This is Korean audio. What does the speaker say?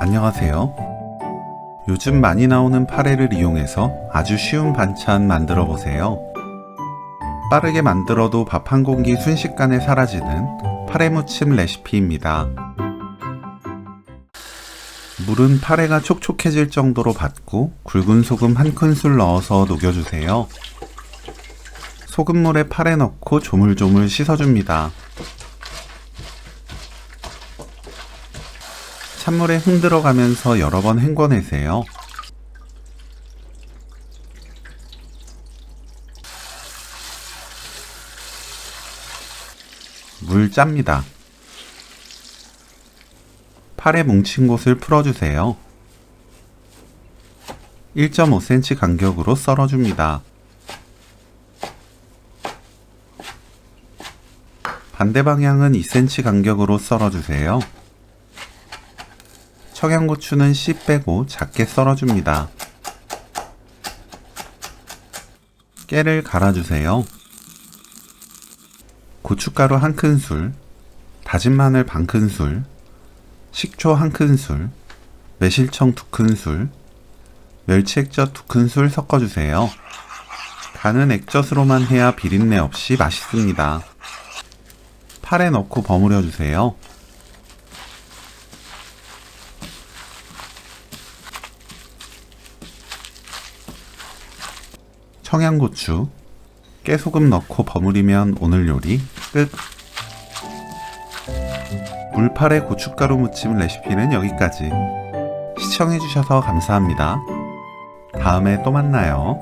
안녕하세요. 요즘 많이 나오는 파래를 이용해서 아주 쉬운 반찬 만들어 보세요. 빠르게 만들어도 밥 한 공기 순식간에 사라지는 파래무침 레시피입니다. 물은 파래가 촉촉해질 정도로 받고 굵은 소금 한 큰술 넣어서 녹여주세요. 소금물에 파래 넣고 조물조물 씻어줍니다. 찬물에 흔들어가면서 여러 번 헹궈내세요. 물 짭니다. 파래 뭉친 곳을 풀어주세요. 1.5cm 간격으로 썰어줍니다. 반대 방향은 2cm 간격으로 썰어주세요. 청양고추는 씨 빼고 작게 썰어줍니다. 깨를 갈아주세요. 고춧가루 한 큰술, 다진 마늘 반 큰술, 식초 한 큰술, 매실청 2큰술, 멸치 액젓 2큰술 섞어주세요. 간은 액젓으로만 해야 비린내 없이 맛있습니다. 파래 넣고 버무려주세요. 청양고추, 깨소금 넣고 버무리면 오늘 요리 끝! 물파래 고춧가루 무침 레시피는 여기까지. 시청해주셔서 감사합니다. 다음에 또 만나요.